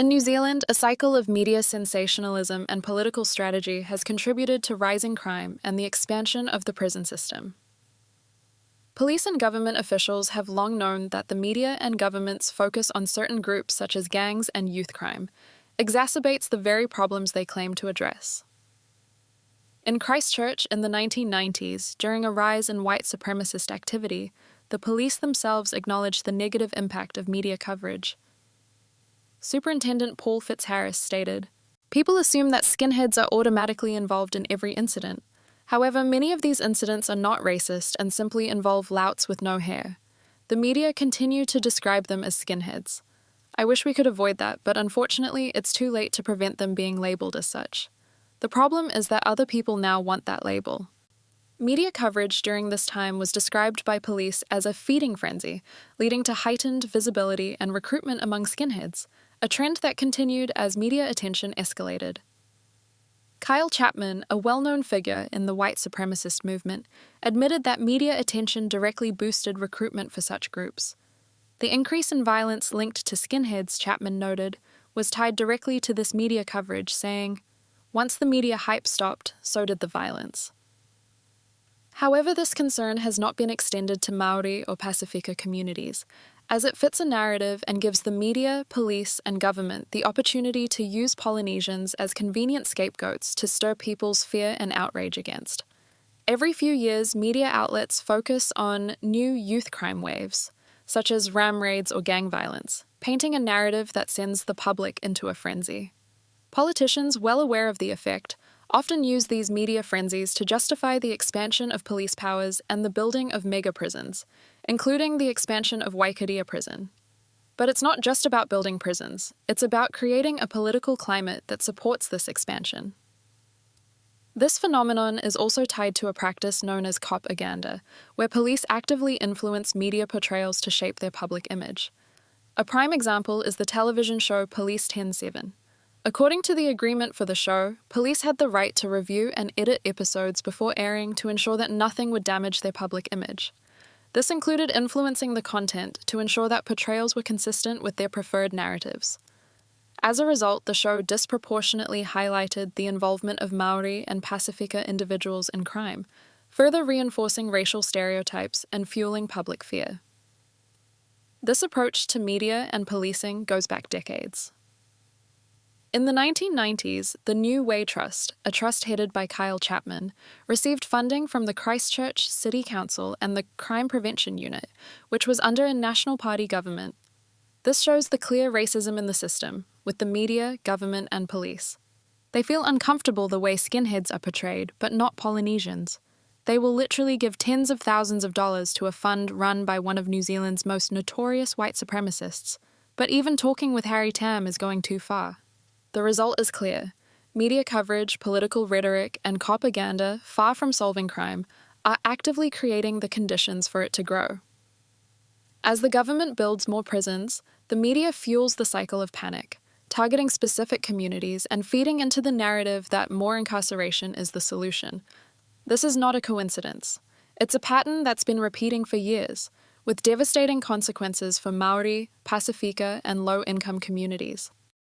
In New Zealand, a cycle of media sensationalism and political strategy has contributed to rising crime and the expansion of the prison system. Police and government officials have long known that the media and government's focus on certain groups such as gangs and youth crime exacerbates the very problems they claim to address. In Christchurch in the 1990s, during a rise in white supremacist activity, the police themselves acknowledged the negative impact of media coverage. Superintendent Paul Fitzharris stated, "People assume that skinheads are automatically involved in every incident. However, many of these incidents are not racist and simply involve louts with no hair. The media continue to describe them as skinheads. I wish we could avoid that, but unfortunately it's too late to prevent them being labelled as such. The problem is that other people now want that label." Media coverage during this time was described by police as a feeding frenzy, leading to heightened visibility and recruitment among skinheads, a trend that continued as media attention escalated. Kyle Chapman, a well-known figure in the white supremacist movement, admitted that media attention directly boosted recruitment for such groups. The increase in violence linked to skinheads, Chapman noted, was tied directly to this media coverage, saying, "Once the media hype stopped, so did the violence." However, this concern has not been extended to Maori or Pasifika communities, as it fits a narrative and gives the media, police, and government the opportunity to use Polynesians as convenient scapegoats to stir people's fear and outrage against. Every few years, media outlets focus on new youth crime waves, such as ram raids or gang violence, painting a narrative that sends the public into a frenzy. Politicians, well aware of the effect, often use these media frenzies to justify the expansion of police powers and the building of mega-prisons, including the expansion of Waikaria Prison. But it's not just about building prisons, it's about creating a political climate that supports this expansion. This phenomenon is also tied to a practice known as Copaganda, where police actively influence media portrayals to shape their public image. A prime example is the television show Police 10-7. According to the agreement for the show, police had the right to review and edit episodes before airing to ensure that nothing would damage their public image. This included influencing the content to ensure that portrayals were consistent with their preferred narratives. As a result, the show disproportionately highlighted the involvement of Maori and Pasifika individuals in crime, further reinforcing racial stereotypes and fueling public fear. This approach to media and policing goes back decades. In the 1990s, the New Way Trust, a trust headed by Kyle Chapman, received funding from the Christchurch City Council and the Crime Prevention Unit, which was under a National Party government. This shows the clear racism in the system, with the media, government, and police. They feel uncomfortable the way skinheads are portrayed, but not Polynesians. They will literally give tens of thousands of dollars to a fund run by one of New Zealand's most notorious white supremacists. But even talking with Harry Tam is going too far. The result is clear. Media coverage, political rhetoric, and propaganda, far from solving crime, are actively creating the conditions for it to grow. As the government builds more prisons, the media fuels the cycle of panic, targeting specific communities and feeding into the narrative that more incarceration is the solution. This is not a coincidence. It's a pattern that's been repeating for years, with devastating consequences for Maori, Pasifika, and low-income communities.